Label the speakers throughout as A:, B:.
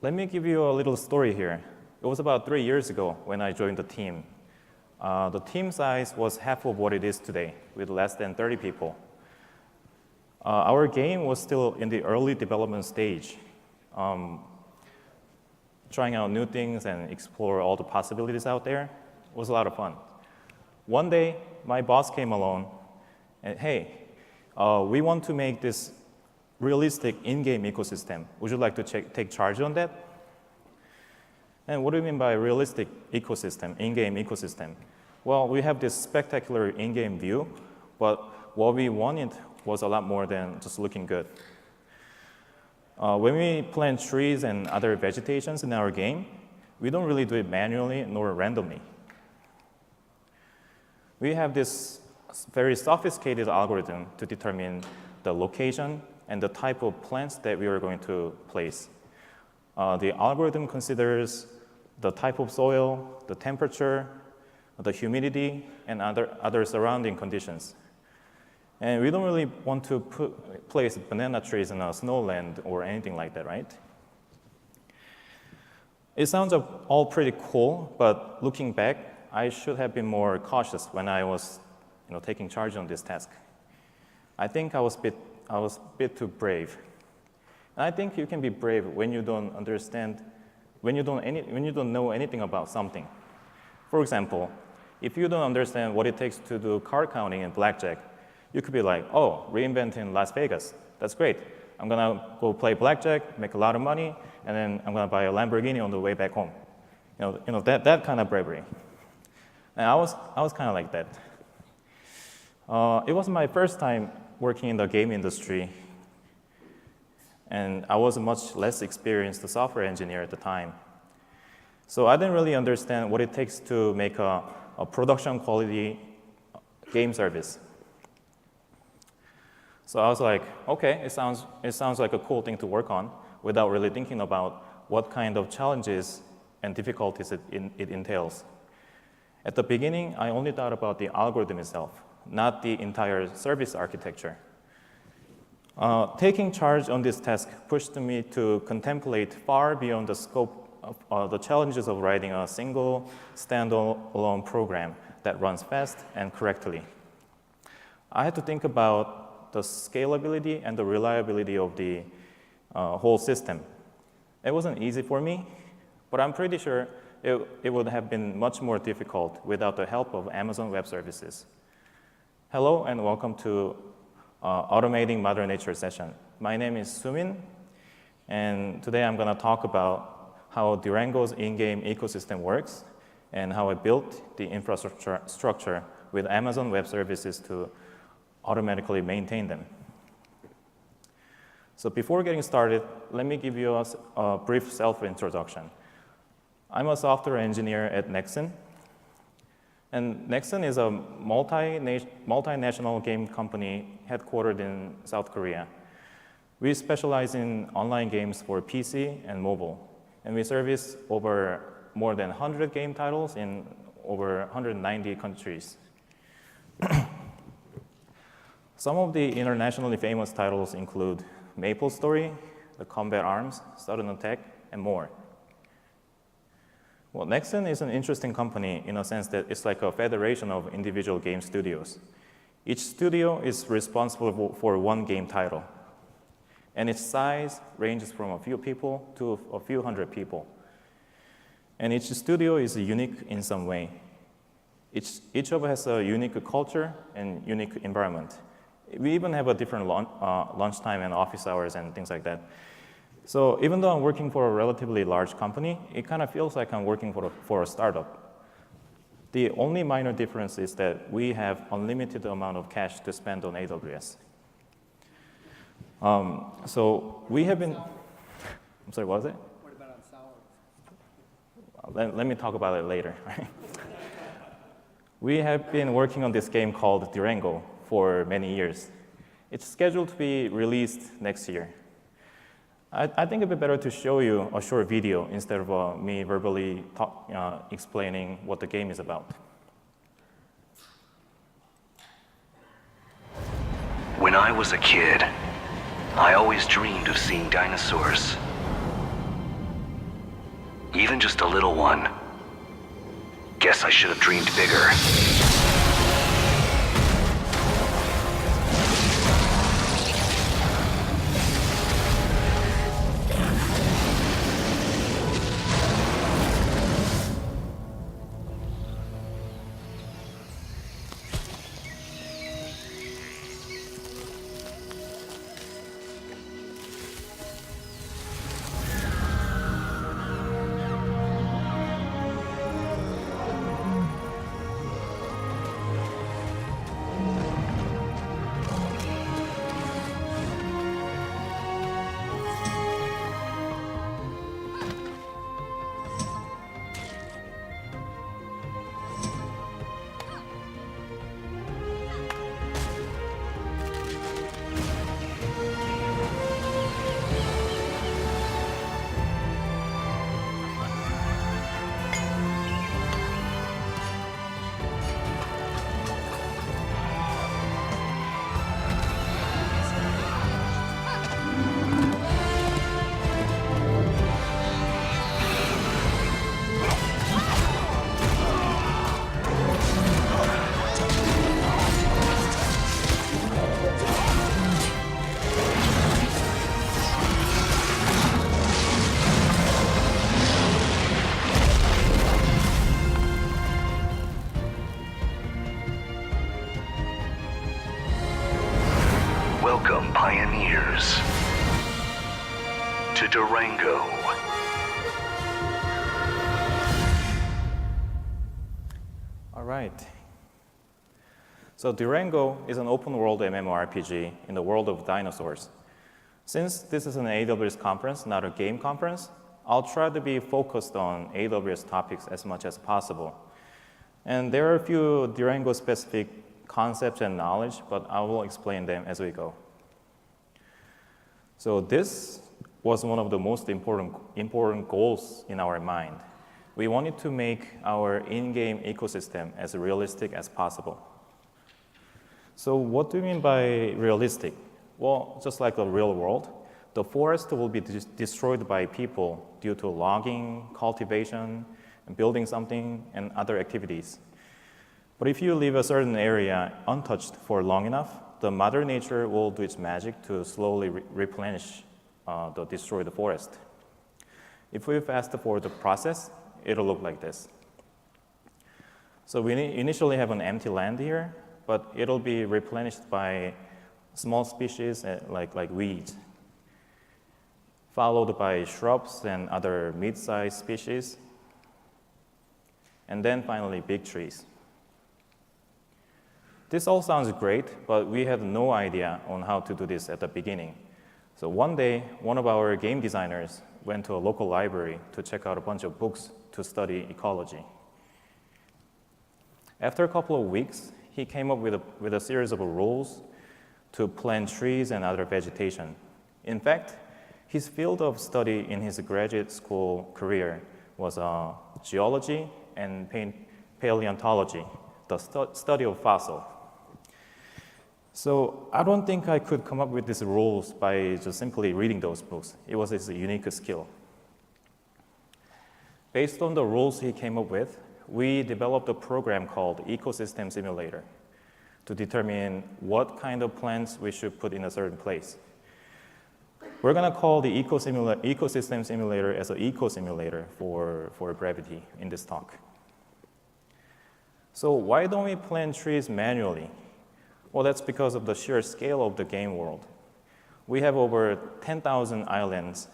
A: Let me give you a little story here. It was about 3 years ago when I joined the team. The team size was half of what it is today, with less than 30 people. Our game was still in the early development stage, trying out new things and explore all the possibilities out there. It was a lot of fun. One day, my boss came along and, hey, we want to make this realistic in-game ecosystem. Would you like to take charge on that? And what do you mean by realistic ecosystem, in-game ecosystem? Well, we have this spectacular in-game view, but what we wanted was a lot more than just looking good. When we plant trees and other vegetations in our game, we don't really do it manually nor randomly. We have this very sophisticated algorithm to determine the location and the type of plants that we are going to place. The algorithm considers the type of soil, the temperature, the humidity, and other surrounding conditions. And we don't really want to place banana trees in a snowland or anything like that, right? It sounds all pretty cool, but looking back, I should have been more cautious when I was taking charge on this task. I think I was a bit too brave. And I think you can be brave when you don't understand, when you don't know anything about something. For example, if you don't understand what it takes to do card counting in blackjack, you could be like, oh, reinventing Las Vegas. That's great. I'm going to go play blackjack, make a lot of money, and then I'm going to buy a Lamborghini on the way back home. That kind of bravery. And I was kind of like that. It was my first time working in the game industry, and I was a much less experienced software engineer at the time. So I didn't really understand what it takes to make a production quality game service. So I was like, okay, it sounds like a cool thing to work on without really thinking about what kind of challenges and difficulties it entails. At the beginning, I only thought about the algorithm itself, not the entire service architecture. Taking charge on this task pushed me to contemplate far beyond the scope of the challenges of writing a single standalone program that runs fast and correctly. I had to think about the scalability and the reliability of the whole system. It wasn't easy for me, but I'm pretty sure it would have been much more difficult without the help of Amazon Web Services. Hello and welcome to Automating Mother Nature session. My name is Sumin, and today I'm going to talk about how Durango's in-game ecosystem works and how I built the infrastructure with Amazon Web Services to automatically maintain them. So before getting started, let me give you a brief self-introduction. I'm a software engineer at Nexon. And Nexon is a multinational game company headquartered in South Korea. We specialize in online games for PC and mobile. And we service over more than 100 game titles in over 190 countries. Some of the internationally famous titles include MapleStory, The Combat Arms, Sudden Attack, and more. Well, Nexon is an interesting company in a sense that it's like a federation of individual game studios. Each studio is responsible for one game title, and its size ranges from a few people to a few hundred people. And each studio is unique in some way. Each of us has a unique culture and unique environment. We even have a different lunchtime and office hours and things like that. So even though I'm working for a relatively large company, it kind of feels like I'm working for a startup. The only minor difference is that we have unlimited amount of cash to spend on AWS. So we have been, I'm sorry, what was it?
B: What about on sour?
A: Let me talk about it later. We have been working on this game called Durango for many years. It's scheduled to be released next year. I think it'd be better to show you a short video instead of me verbally explaining what the game is about.
C: When I was a kid, I always dreamed of seeing dinosaurs. Even just a little one. Guess I should have dreamed bigger. Welcome, pioneers, to Durango.
A: All right. So Durango is an open-world MMORPG in the world of dinosaurs. Since this is an AWS conference, not a game conference, I'll try to be focused on AWS topics as much as possible. And there are a few Durango-specific concepts and knowledge, but I will explain them as we go. So this was one of the most important goals in our mind. We wanted to make our in-game ecosystem as realistic as possible. So what do you mean by realistic? Well, just like the real world, the forest will be destroyed by people due to logging, cultivation, and building something, and other activities. But if you leave a certain area untouched for long enough, the Mother Nature will do its magic to slowly replenish the destroyed forest. If we fast forward the process, it'll look like this. So we initially have an empty land here, but it'll be replenished by small species like weeds, followed by shrubs and other mid-sized species, and then finally big trees. This all sounds great, but we had no idea on how to do this at the beginning. So one day, one of our game designers went to a local library to check out a bunch of books to study ecology. After a couple of weeks, he came up with a series of rules to plant trees and other vegetation. In fact, his field of study in his graduate school career was geology and paleontology, the study of fossils. So I don't think I could come up with these rules by just simply reading those books. It was his unique skill. Based on the rules he came up with, we developed a program called Ecosystem Simulator to determine what kind of plants we should put in a certain place. We're going to call the Ecosystem Simulator as an eco-simulator for brevity in this talk. So why don't we plant trees manually? Well, that's because of the sheer scale of the game world. We have over 10,000 islands,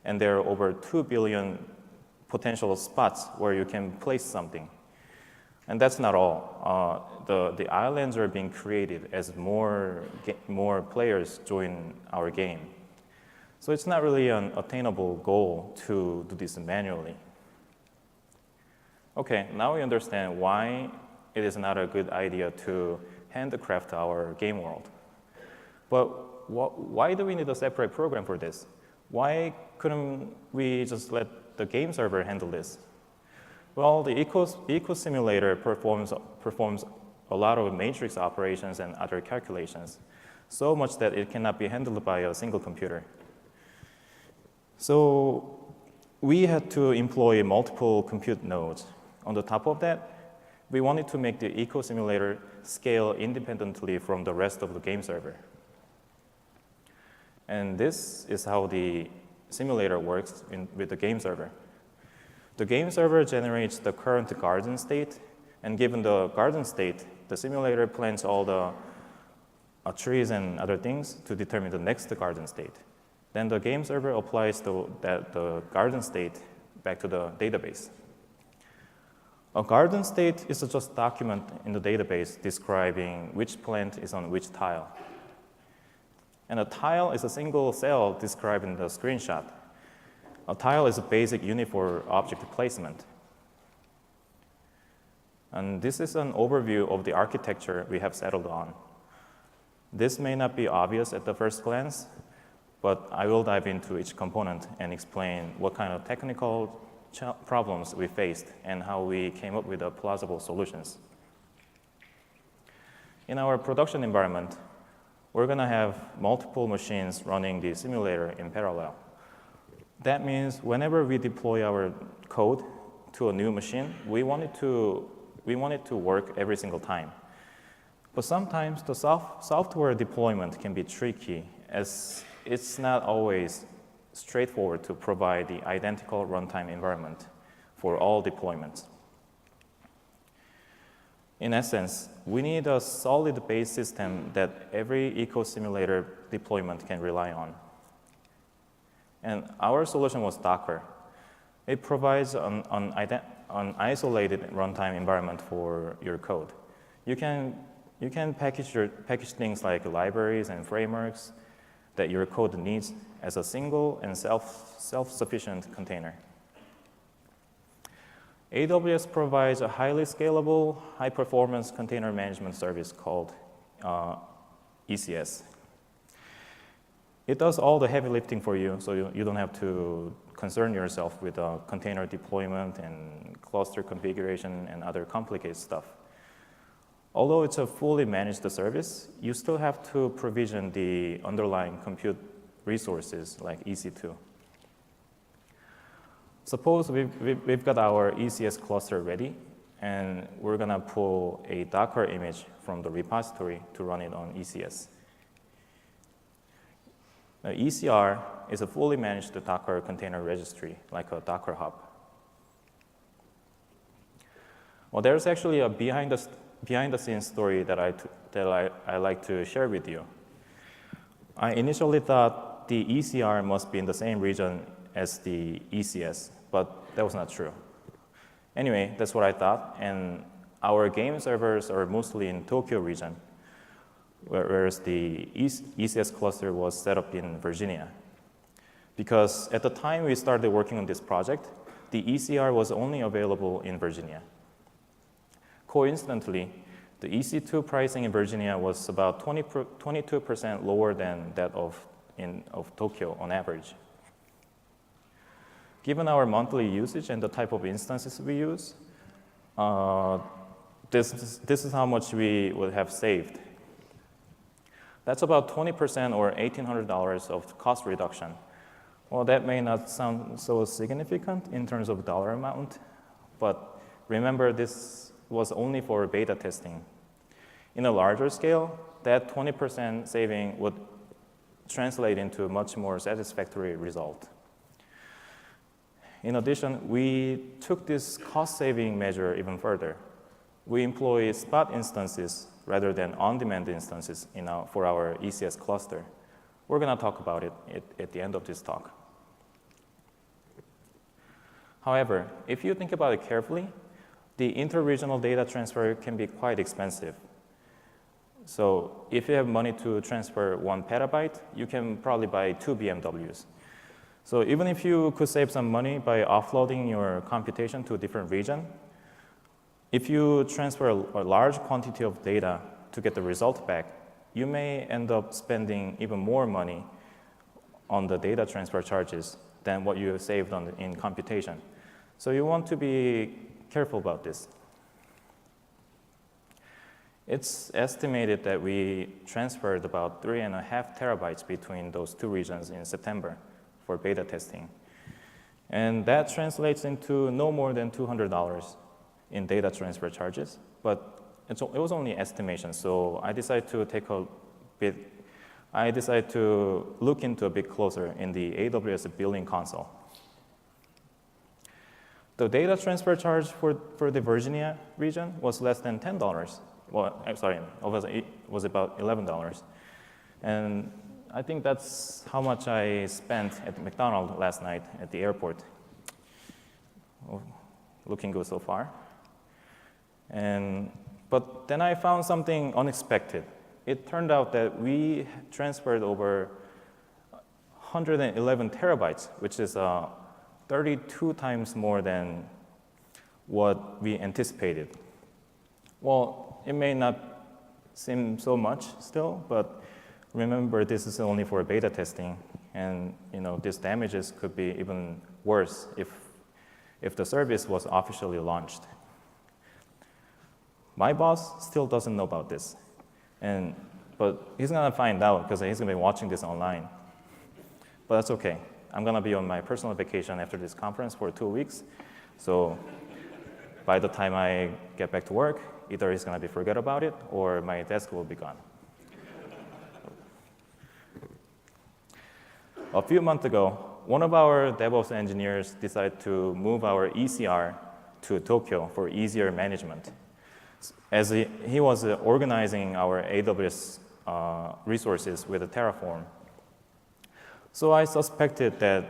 A: and there are over 2 billion potential spots where you can place something. And that's not all. The islands are being created as more players join our game. So it's not really an attainable goal to do this manually. Okay, now we understand why it is not a good idea to handcraft our game world. But why do we need a separate program for this? Why couldn't we just let the game server handle this? Well, the eco simulator performs a lot of matrix operations and other calculations, so much that it cannot be handled by a single computer. So we had to employ multiple compute nodes. On the top of that, we wanted to make the eco simulator scale independently from the rest of the game server. And this is how the simulator works with the game server. The game server generates the current garden state, and given the garden state, the simulator plants all the trees and other things to determine the next garden state. Then the game server applies the garden state back to the database. A garden state is just a document in the database describing which plant is on which tile. And a tile is a single cell described in the screenshot. A tile is a basic unit for object placement. And this is an overview of the architecture we have settled on. This may not be obvious at the first glance, but I will dive into each component and explain what kind of technical problems we faced and how we came up with plausible solutions. In our production environment, we're going to have multiple machines running the simulator in parallel. That means whenever we deploy our code to a new machine, we want it to work every single time. But sometimes the software deployment can be tricky, as it's not always straightforward to provide the identical runtime environment for all deployments. In essence, we need a solid base system that every eco simulator deployment can rely on. And our solution was Docker. It provides an isolated runtime environment for your code. You can package things like libraries and frameworks that your code needs as a single and self-sufficient container. AWS provides a highly scalable, high-performance container management service called ECS. It does all the heavy lifting for you, so you don't have to concern yourself with container deployment and cluster configuration and other complicated stuff. Although it's a fully managed service, you still have to provision the underlying compute resources like EC2. Suppose we've got our ECS cluster ready, and we're going to pull a Docker image from the repository to run it on ECS. Now, ECR is a fully managed Docker container registry, like a Docker Hub. Well, there's actually a behind-the-scenes story that I like to share with you. I initially thought the ECR must be in the same region as the ECS, but that was not true. Anyway, that's what I thought, and our game servers are mostly in Tokyo region, whereas the ECS cluster was set up in Virginia. Because at the time we started working on this project, the ECR was only available in Virginia. Coincidentally, the EC2 pricing in Virginia was about 22% lower than that of Tokyo on average. Given our monthly usage and the type of instances we use, this is how much we would have saved. That's about 20% or $1,800 of cost reduction. Well, that may not sound so significant in terms of dollar amount, but remember this was only for beta testing. In a larger scale, that 20% saving would translate into a much more satisfactory result. In addition, we took this cost-saving measure even further. We employ spot instances rather than on-demand instances for our ECS cluster. We're going to talk about it at the end of this talk. However, if you think about it carefully, the interregional data transfer can be quite expensive. So if you have money to transfer 1 petabyte, you can probably buy 2 BMWs. So even if you could save some money by offloading your computation to a different region, if you transfer a large quantity of data to get the result back, you may end up spending even more money on the data transfer charges than what you saved in computation. So you want to be careful about this. It's estimated that we transferred about 3.5 terabytes between those two regions in September for beta testing. And that translates into no more than $200 in data transfer charges. But it was only estimation, so I decided to look into a bit closer in the AWS billing console. The data transfer charge for the Virginia region was less than $10. Well, I'm sorry, it was about $11. And I think that's how much I spent at McDonald's last night at the airport. Oh, looking good so far. But then I found something unexpected. It turned out that we transferred over 111 terabytes, which is 32 times more than what we anticipated. Well, it may not seem so much still, but remember this is only for beta testing, and these damages could be even worse if the service was officially launched. My boss still doesn't know about this, but he's gonna find out because he's gonna be watching this online. But that's okay. I'm gonna be on my personal vacation after this conference for 2 weeks, so by the time I get back to work, either he's gonna forget about it or my desk will be gone. A few months ago, one of our DevOps engineers decided to move our ECR to Tokyo for easier management, as he was organizing our AWS resources with a Terraform. So I suspected that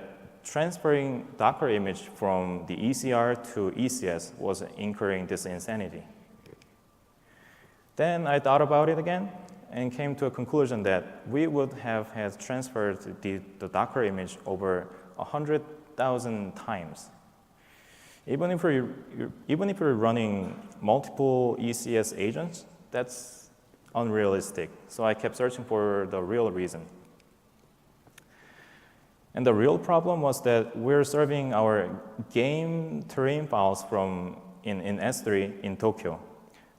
A: transferring Docker image from the ECR to ECS was incurring this insanity. Then I thought about it again and came to a conclusion that we would have had transferred the Docker image over 100,000 times. Even if you're running multiple ECS agents, that's unrealistic. So I kept searching for the real reason. And the real problem was that we're serving our game terrain files in S3 in Tokyo.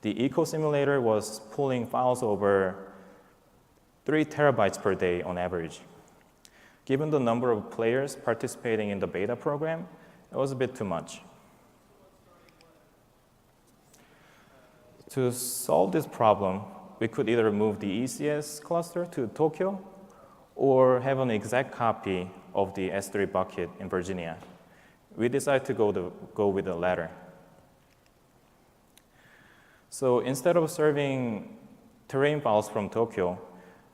A: The eco simulator was pulling files over 3 terabytes per day on average. Given the number of players participating in the beta program, it was a bit too much. To solve this problem, we could either move the ECS cluster to Tokyo or have an exact copy of the S3 bucket in Virginia. We decided to go with the latter. So instead of serving terrain files from Tokyo,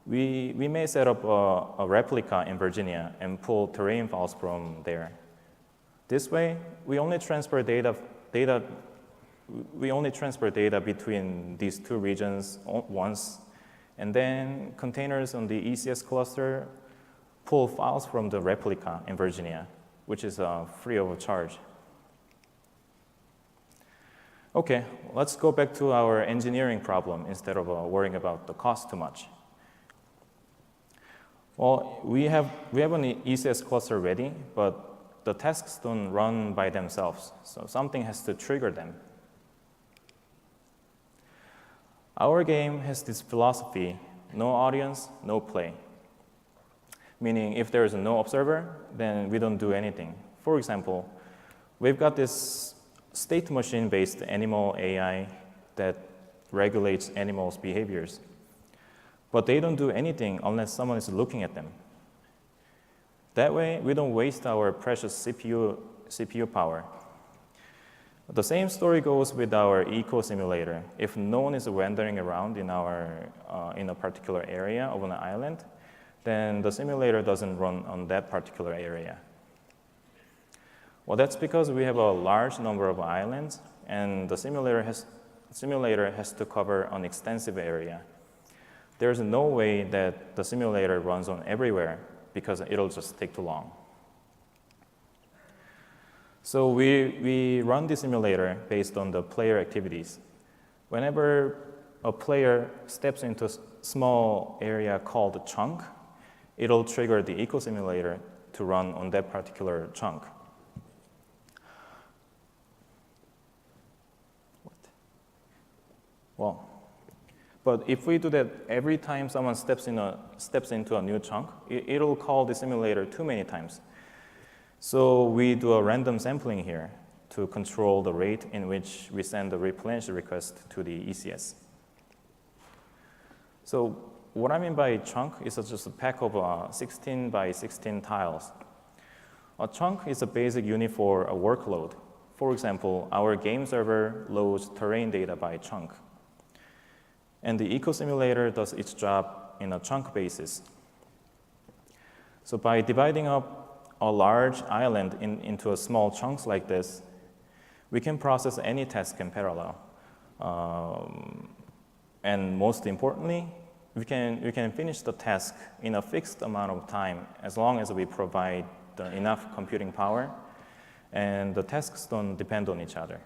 A: we may set up a replica in Virginia and pull terrain files from there. This way, we only transfer data between these two regions once, and then containers on the ECS cluster pull files from the replica in Virginia, which is free of charge. Okay, let's go back to our engineering problem instead of worrying about the cost too much. Well, we have an ECS cluster ready, but the tasks don't run by themselves, so something has to trigger them. Our game has this philosophy: no audience, no play. Meaning if there is no observer, then we don't do anything. For example, we've got this state machine-based animal AI that regulates animals' behaviors. But they don't do anything unless someone is looking at them. That way, we don't waste our precious CPU power. The same story goes with our eco simulator. If no one is wandering around in a particular area of an island, then the simulator doesn't run on that particular area. Well, that's because we have a large number of islands, and the simulator has to cover an extensive area. There's no way that the simulator runs on everywhere because it'll just take too long. So we run the simulator based on the player activities. Whenever a player steps into a small area called a chunk, it'll trigger the eco simulator to run on that particular chunk. Well, but if we do that every time someone steps into a new chunk, it'll call the simulator too many times. So we do a random sampling here to control the rate in which we send the replenish request to the ECS. So what I mean by chunk is just a pack of 16 by 16 tiles. A chunk is a basic unit for a workload. For example, our game server loads terrain data by chunk. And the eco simulator does its job in a chunk basis. So by dividing up a large island into a small chunks like this, we can process any task in parallel. And most importantly, we can finish the task in a fixed amount of time as long as we provide enough computing power and the tasks don't depend on each other.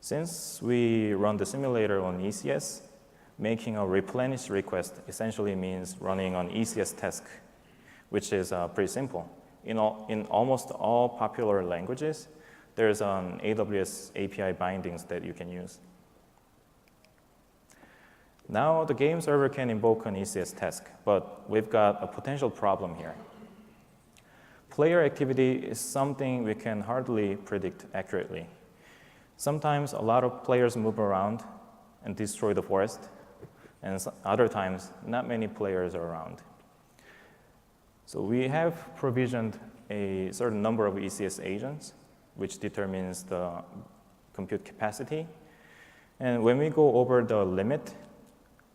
A: Since we run the simulator on ECS, making a replenish request essentially means running an ECS task, which is pretty simple. In almost all popular languages, there's an AWS API bindings that you can use. Now the game server can invoke an ECS task, but we've got a potential problem here. Player activity is something we can hardly predict accurately. Sometimes a lot of players move around and destroy the forest, and other times not many players are around. So we have provisioned a certain number of ECS agents, which determines the compute capacity. And when we go over the limit,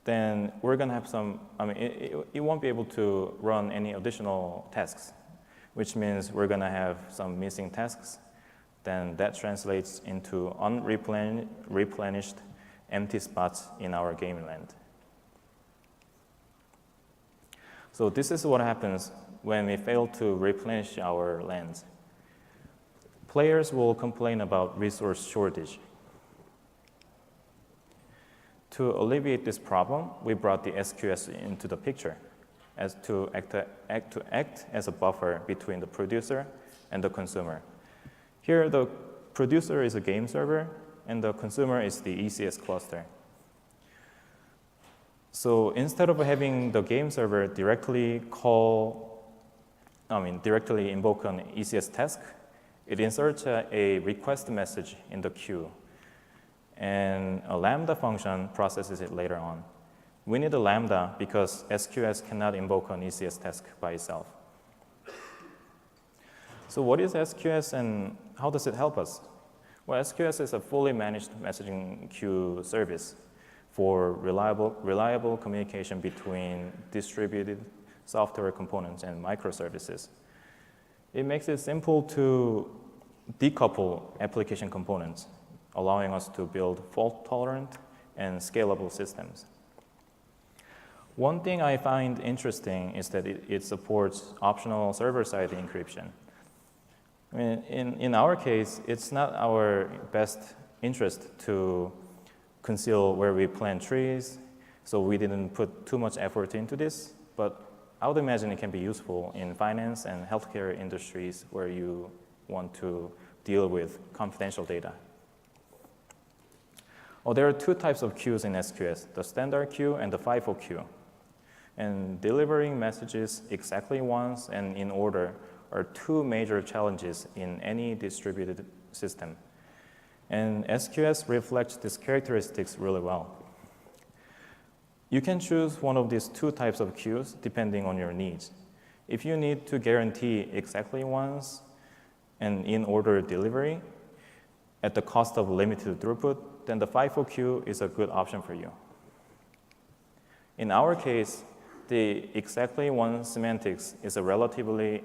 A: then we're going to have some, it won't be able to run any additional tasks, which means we're going to have some missing tasks. Then that translates into unreplenished empty spots in our game land. So this is what happens when we fail to replenish our lands. Players will complain about resource shortage. To alleviate this problem, we brought the SQS into the picture as to act as a buffer between the producer and the consumer. Here, the producer is a game server, and the consumer is the ECS cluster. So instead of having the game server directly invoke an ECS task, it inserts a request message in the queue. And a lambda function processes it later on. We need a lambda because SQS cannot invoke an ECS task by itself. So what is SQS and how does it help us? Well, SQS is a fully managed messaging queue service for reliable communication between distributed software components and microservices. It makes it simple to decouple application components, allowing us to build fault-tolerant and scalable systems. One thing I find interesting is that it supports optional server-side encryption. I mean, in our case, it's not our best interest to conceal where we plant trees, so we didn't put too much effort into this, but I would imagine it can be useful in finance and healthcare industries where you want to deal with confidential data. There are two types of queues in SQS, the standard queue and the FIFO queue. And delivering messages exactly once and in order are two major challenges in any distributed system. And SQS reflects these characteristics really well. You can choose one of these two types of queues depending on your needs. If you need to guarantee exactly once and in order delivery at the cost of limited throughput, then the FIFO queue is a good option for you. In our case, the exactly one semantics is a relatively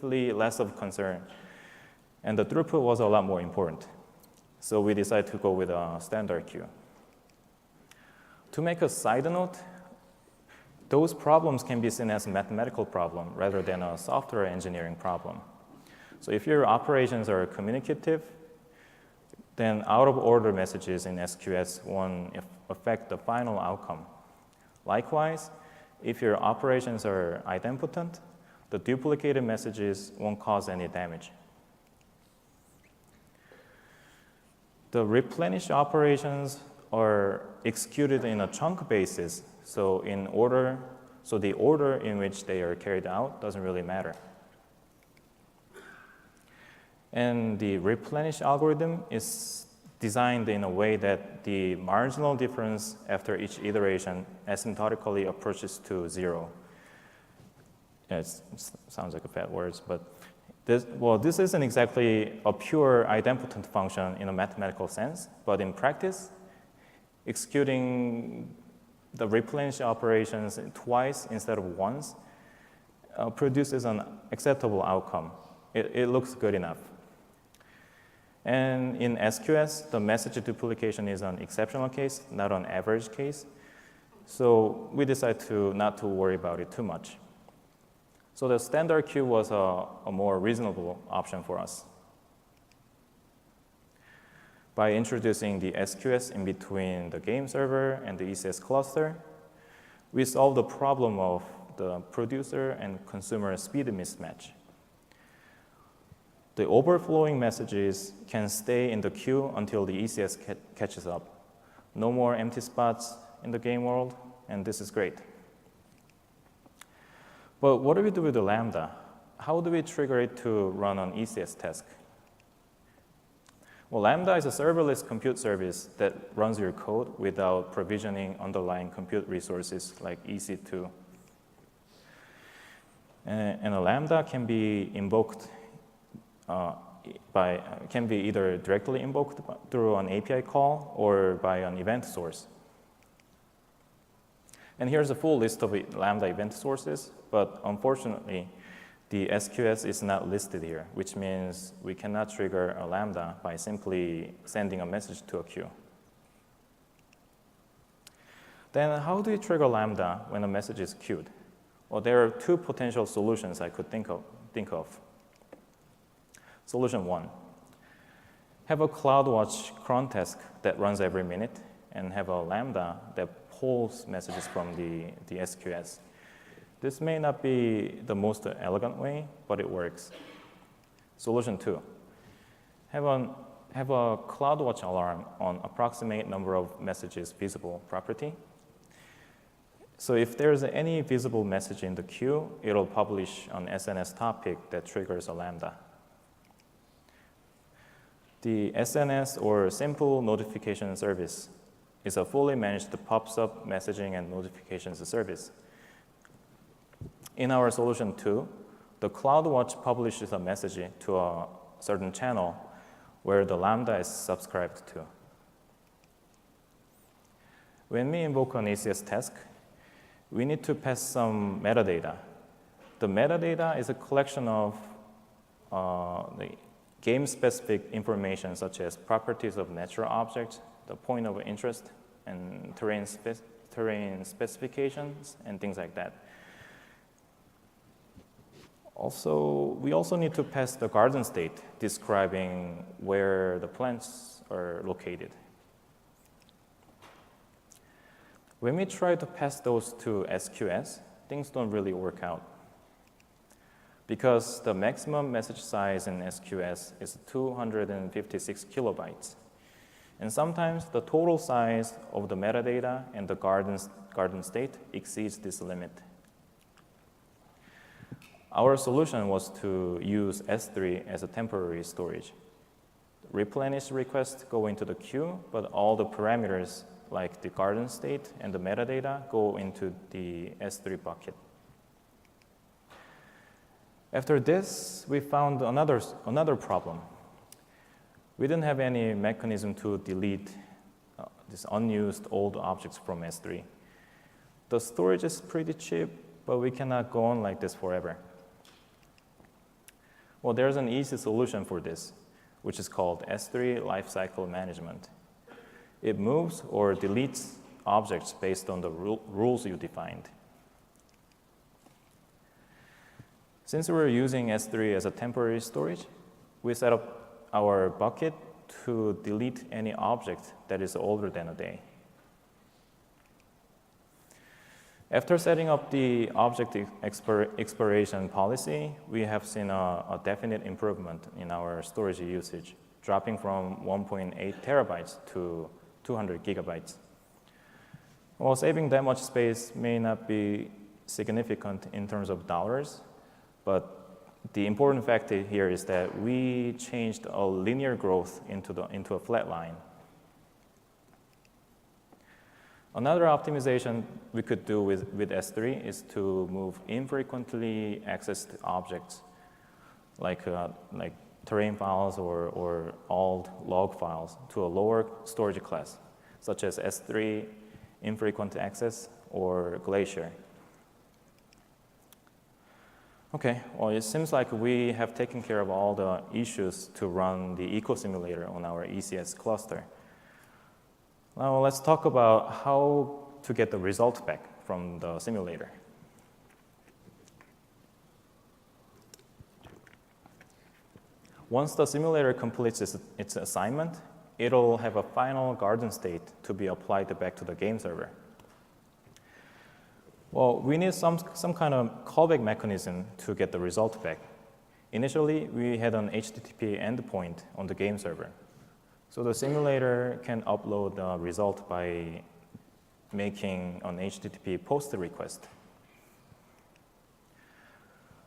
A: less of concern, and the throughput was a lot more important. So we decided to go with a standard queue. To make a side note, those problems can be seen as a mathematical problem rather than a software engineering problem. So if your operations are communicative, then out-of-order messages in SQS won't affect the final outcome. Likewise, if your operations are idempotent, the duplicated messages won't cause any damage. The replenish operations are executed in a chunk basis. So in order So the order in which they are carried out doesn't really matter. And the replenish algorithm is designed in a way that the marginal difference after each iteration asymptotically approaches to 0. It sounds like a bad words, but this isn't exactly a pure idempotent function in a mathematical sense, but in practice, executing the replenish operations twice instead of once produces an acceptable outcome. It looks good enough. And in SQS, the message duplication is an exceptional case, not an average case. So we decided not to worry about it too much. So the standard queue was a more reasonable option for us. By introducing the SQS in between the game server and the ECS cluster, we solved the problem of the producer and consumer speed mismatch. The overflowing messages can stay in the queue until the ECS catches up. No more empty spots in the game world, and this is great. But what do we do with the Lambda? How do we trigger it to run an ECS task? Well, Lambda is a serverless compute service that runs your code without provisioning underlying compute resources like EC2. And a Lambda can be invoked can be either directly invoked through an API call or by an event source. And here's a full list of Lambda event sources, but unfortunately, the SQS is not listed here, which means we cannot trigger a Lambda by simply sending a message to a queue. Then how do you trigger Lambda when a message is queued? Well, there are two potential solutions I could think of. Solution 1, have a CloudWatch cron task that runs every minute and have a Lambda that pulls messages from the SQS. This may not be the most elegant way, but it works. Solution 2, have a CloudWatch alarm on approximate number of messages visible property. So if there's any visible message in the queue, it'll publish an SNS topic that triggers a Lambda. The SNS, or Simple Notification Service, is a fully managed POPs-up messaging and notifications service. In our solution 2, the CloudWatch publishes a message to a certain channel where the Lambda is subscribed to. When we invoke an ECS task, we need to pass some metadata. The metadata is a collection of the game-specific information such as properties of natural objects, the point of interest, and terrain specifications, and things like that. We also need to pass the garden state describing where the plants are located. When we try to pass those to SQS, things don't really work out, because the maximum message size in SQS is 256 kilobytes. And sometimes the total size of the metadata and the garden state exceeds this limit. Our solution was to use S3 as a temporary storage. Replenish requests go into the queue, but all the parameters like the garden state and the metadata go into the S3 bucket. After this, we found another problem. We didn't have any mechanism to delete these unused old objects from S3. The storage is pretty cheap, but we cannot go on like this forever. Well, there's an easy solution for this, which is called S3 lifecycle management. It moves or deletes objects based on the rules you defined. Since we're using S3 as a temporary storage, we set up our bucket to delete any object that is older than a day. After setting up the object expiration policy, we have seen a definite improvement in our storage usage, dropping from 1.8 terabytes to 200 gigabytes. Well, saving that much space may not be significant in terms of dollars, but the important fact here is that we changed a linear growth into a flat line. Another optimization we could do with S3 is to move infrequently accessed objects, like terrain files or old log files, to a lower storage class, such as S3, infrequent access, or Glacier. Okay, well, it seems like we have taken care of all the issues to run the eco simulator on our ECS cluster. Now let's talk about how to get the result back from the simulator. Once the simulator completes its assignment, it'll have a final garden state to be applied back to the game server. Well, we need some kind of callback mechanism to get the result back. Initially, we had an HTTP endpoint on the game server. So the simulator can upload the result by making an HTTP post request.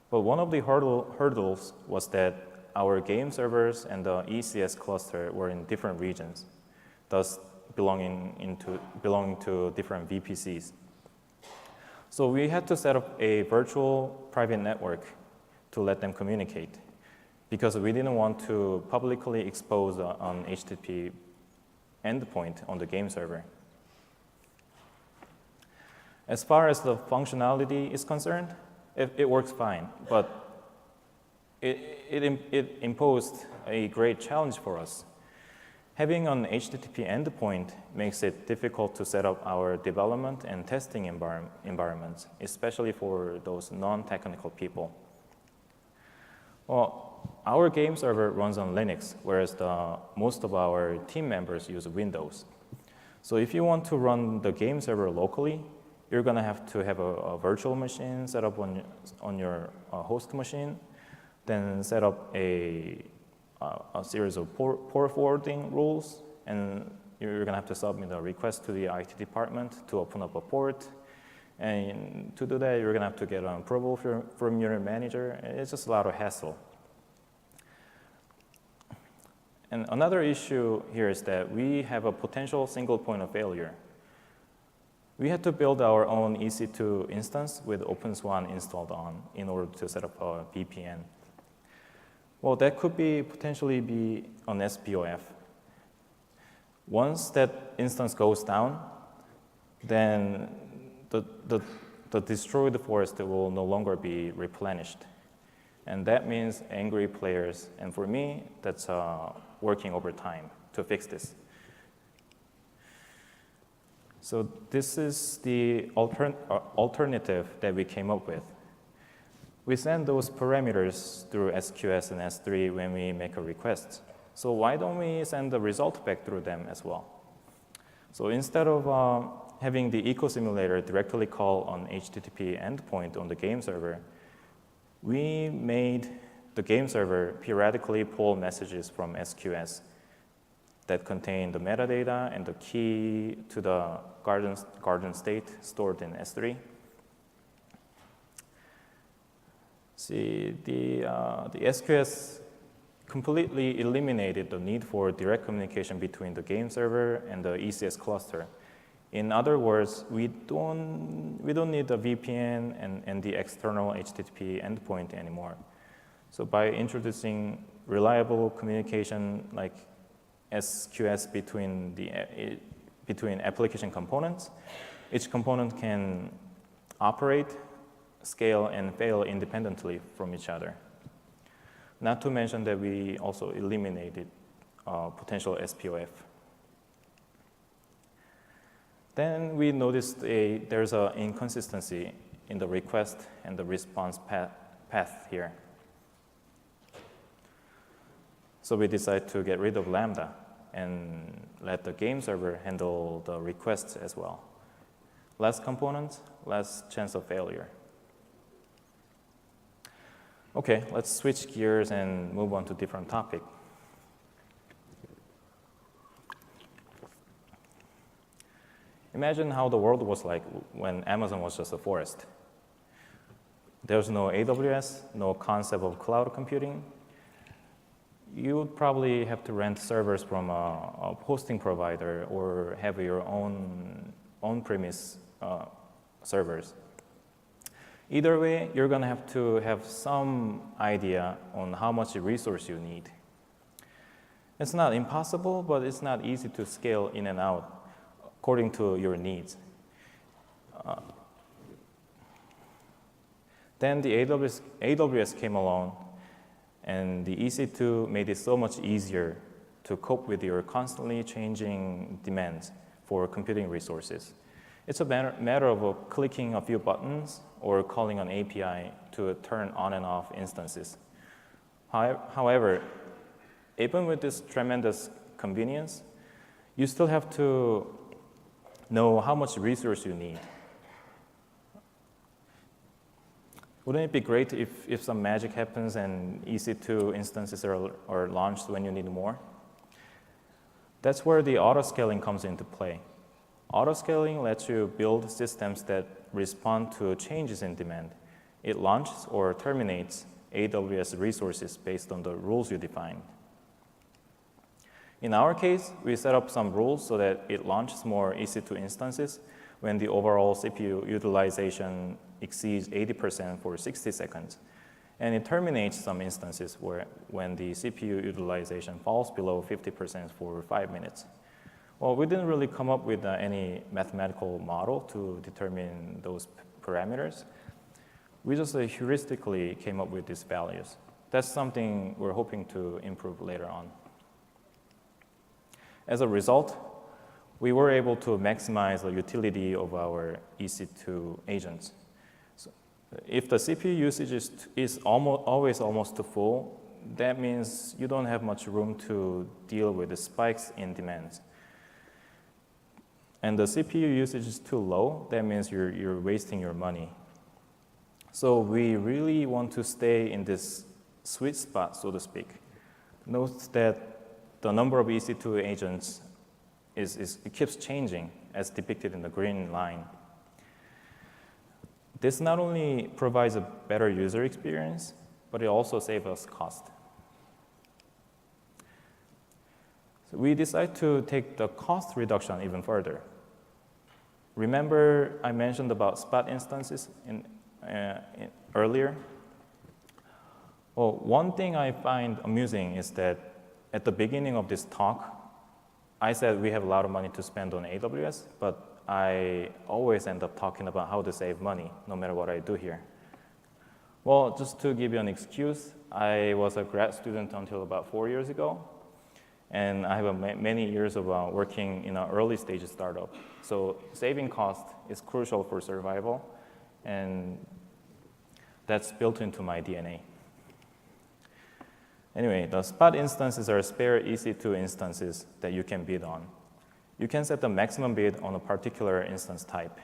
A: But one of the hurdles was that our game servers and the ECS cluster were in different regions, thus belonging to different VPCs. So we had to set up a virtual private network to let them communicate, because we didn't want to publicly expose an HTTP endpoint on the game server. As far as the functionality is concerned, it works fine, but it imposed a great challenge for us. Having an HTTP endpoint makes it difficult to set up our development and testing environments, especially for those non-technical people. Well, our game server runs on Linux, whereas most of our team members use Windows. So if you want to run the game server locally, you're going to have a virtual machine set up on your host machine, then set up a series of port forwarding rules, and you're going to have to submit a request to the IT department to open up a port. And to do that, you're going to have to get an approval from your manager. It's just a lot of hassle. And another issue here is that we have a potential single point of failure. We had to build our own EC2 instance with OpenSwan installed on in order to set up a VPN. Well, that could potentially be an SPOF. Once that instance goes down, then the destroyed forest will no longer be replenished. And that means angry players. And for me, that's working overtime to fix this. So this is the alternative that we came up with. We send those parameters through SQS and S3 when we make a request. So why don't we send the result back through them as well? So instead of having the eco simulator directly call an HTTP endpoint on the game server, we made the game server periodically pull messages from SQS that contain the metadata and the key to the garden state stored in S3. See, the SQS completely eliminated the need for direct communication between the game server and the ECS cluster. In other words, we don't need the VPN and the external HTTP endpoint anymore. So by introducing reliable communication like SQS between application components, each component can operate, scale, and fail independently from each other. Not to mention that we also eliminated potential SPOF. Then we noticed there's an inconsistency in the request and the response path here. So we decided to get rid of LAMBDA and let the game server handle the requests as well. Less components, less chance of failure. Okay, let's switch gears and move on to a different topic. Imagine how the world was like when Amazon was just a forest. There's no AWS, no concept of cloud computing. You would probably have to rent servers from a hosting provider or have your own on-premise servers. Either way, you're going to have some idea on how much resource you need. It's not impossible, but it's not easy to scale in and out according to your needs. Then the AWS came along, and the EC2 made it so much easier to cope with your constantly changing demands for computing resources. It's a matter of clicking a few buttons or calling an API to turn on and off instances. However, even with this tremendous convenience, you still have to know how much resource you need. Wouldn't it be great if some magic happens and EC2 instances are launched when you need more? That's where the auto-scaling comes into play. Auto-scaling lets you build systems that respond to changes in demand. It launches or terminates AWS resources based on the rules you define. In our case, we set up some rules so that it launches more EC2 instances when the overall CPU utilization exceeds 80% for 60 seconds. And it terminates some instances when the CPU utilization falls below 50% for 5 minutes. Well, we didn't really come up with any mathematical model to determine those parameters. We just heuristically came up with these values. That's something we're hoping to improve later on. As a result, we were able to maximize the utility of our EC2 agents. So if the CPU usage is always almost full, that means you don't have much room to deal with the spikes in demands. And the CPU usage is too low, that means you're wasting your money. So we really want to stay in this sweet spot, so to speak. Note that the number of EC2 agents it keeps changing as depicted in the green line. This not only provides a better user experience, but it also saves us cost. So we decided to take the cost reduction even further. Remember I mentioned about spot instances earlier? Well, one thing I find amusing is that at the beginning of this talk, I said we have a lot of money to spend on AWS, but I always end up talking about how to save money, no matter what I do here. Well, just to give you an excuse, I was a grad student until about 4 years ago, and I have many years of working in an early stage startup. So saving cost is crucial for survival, and that's built into my DNA. Anyway, the spot instances are spare EC2 instances that you can bid on. You can set the maximum bid on a particular instance type.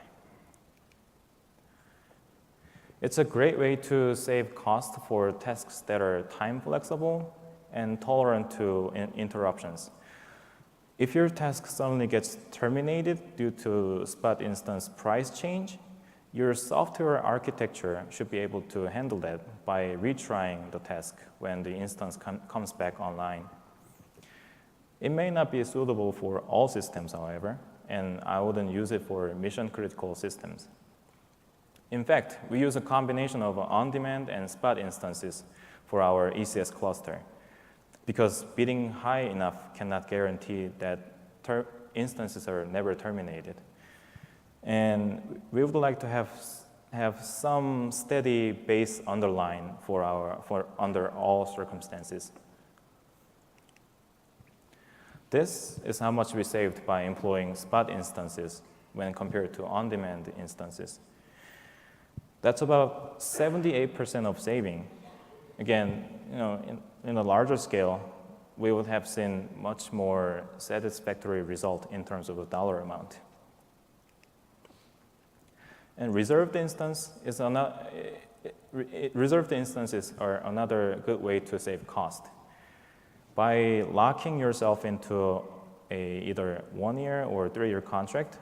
A: It's a great way to save cost for tasks that are time flexible and tolerant to interruptions. If your task suddenly gets terminated due to spot instance price change, your software architecture should be able to handle that by retrying the task when the instance comes back online. It may not be suitable for all systems, however, and I wouldn't use it for mission-critical systems. In fact, we use a combination of on-demand and spot instances for our ECS cluster, because bidding high enough cannot guarantee that instances are never terminated. And we would like to have some steady base underline for under all circumstances. This is how much we saved by employing spot instances when compared to on-demand instances. That's about 78% of saving. Again, in a larger scale, we would have seen much more satisfactory result in terms of the dollar amount. And reserved instances are another good way to save cost. By locking yourself into either 1 year or 3 year contract,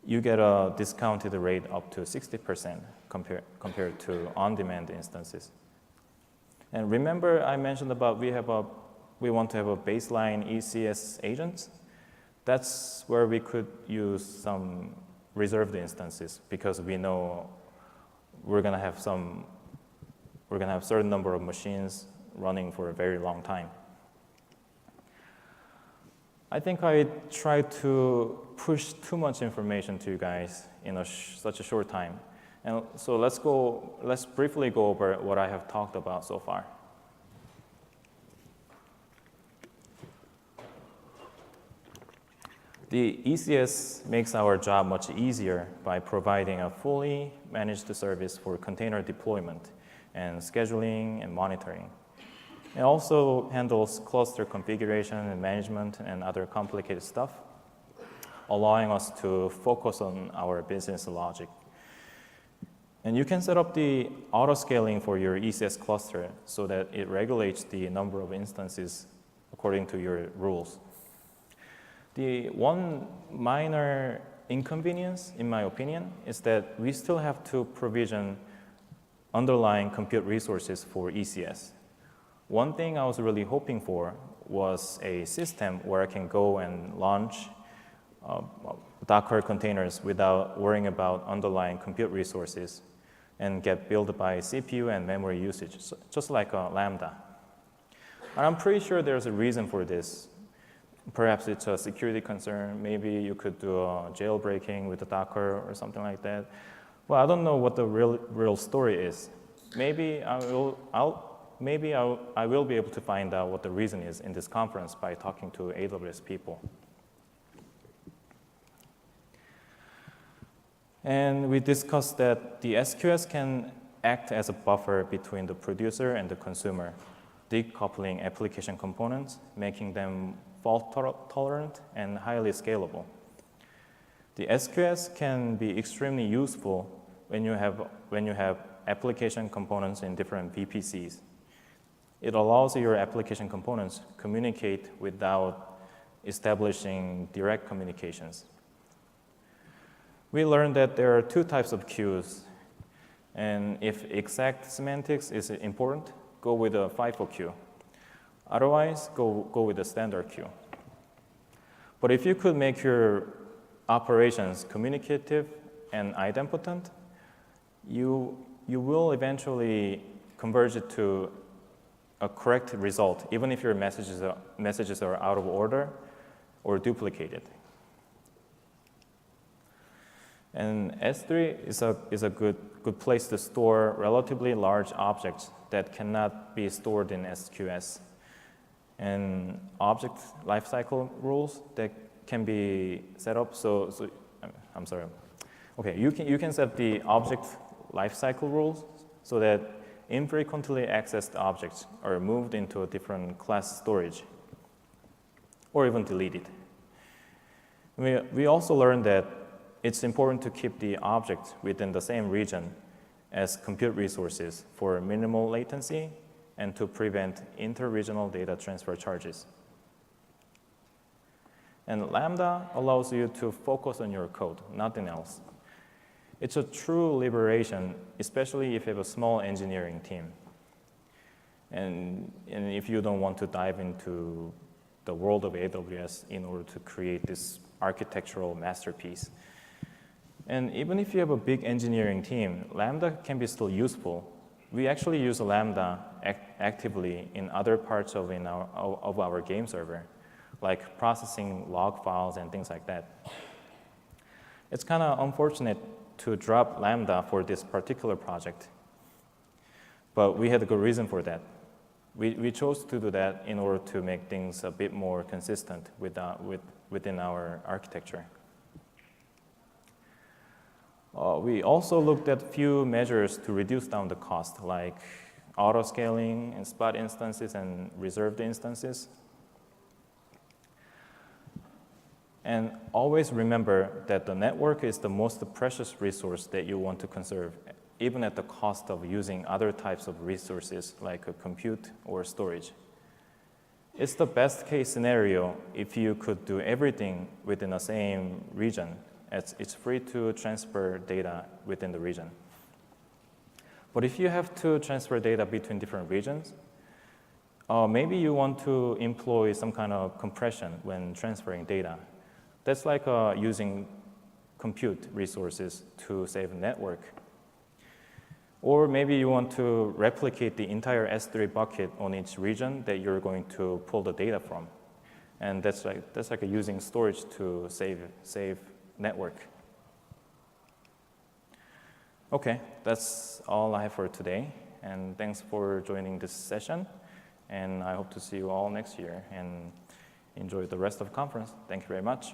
A: you get a discounted rate up to 60% compared to on-demand instances. And remember I mentioned about we want to have a baseline ECS agents. That's where we could use some reserved instances because we know we're gonna have a certain number of machines running for a very long time. I think I tried to push too much information to you guys in such a short time. And so let's briefly go over what I have talked about so far. The ECS makes our job much easier by providing a fully managed service for container deployment and scheduling and monitoring. It also handles cluster configuration and management and other complicated stuff, allowing us to focus on our business logic. And you can set up the auto-scaling for your ECS cluster so that it regulates the number of instances according to your rules. The one minor inconvenience, in my opinion, is that we still have to provision underlying compute resources for ECS. One thing I was really hoping for was a system where I can go and launch Docker containers without worrying about underlying compute resources and get billed by CPU and memory usage, just like LAMBDA. And I'm pretty sure there's a reason for this. Perhaps it's a security concern. Maybe you could do a jailbreaking with the Docker or something like that. Well, I don't know what the real story is. Maybe I will be able to find out what the reason is in this conference by talking to AWS people. And we discussed that the SQS can act as a buffer between the producer and the consumer, decoupling application components, making them fault-tolerant and highly scalable. The SQS can be extremely useful when you have application components in different VPCs. It allows your application components to communicate without establishing direct communications. We learned that there are two types of queues, and if exact semantics is important, go with a FIFO queue. Otherwise, go with a standard queue. But if you could make your operations communicative and idempotent, you will eventually converge it to a correct result, even if your messages are out of order or duplicated. And S3 is a good place to store relatively large objects that cannot be stored in SQS. And object lifecycle rules that can be set up. I'm sorry. Okay, you can set the object lifecycle rules so that infrequently accessed objects are moved into a different class storage or even deleted. We also learned that it's important to keep the object within the same region as compute resources for minimal latency and to prevent inter-regional data transfer charges. And LAMBDA allows you to focus on your code, nothing else. It's a true liberation, especially if you have a small engineering team. And if you don't want to dive into the world of AWS in order to create this architectural masterpiece. And even if you have a big engineering team, LAMBDA can be still useful. We actually use LAMBDA actively in other parts of our game server, like processing log files and things like that. It's kind of unfortunate to drop LAMBDA for this particular project, but we had a good reason for that. We chose to do that in order to make things a bit more consistent within our architecture. We also looked at few measures to reduce down the cost, like auto-scaling and spot instances and reserved instances. And always remember that the network is the most precious resource that you want to conserve, even at the cost of using other types of resources like compute or storage. It's the best case scenario if you could do everything within the same region It's free to transfer data within the region. But if you have to transfer data between different regions, maybe you want to employ some kind of compression when transferring data. That's like using compute resources to save network. Or maybe you want to replicate the entire S3 bucket on each region that you're going to pull the data from. And that's like using storage to save network. Okay, that's all I have for today. And thanks for joining this session. And I hope to see you all next year and enjoy the rest of the conference. Thank you very much.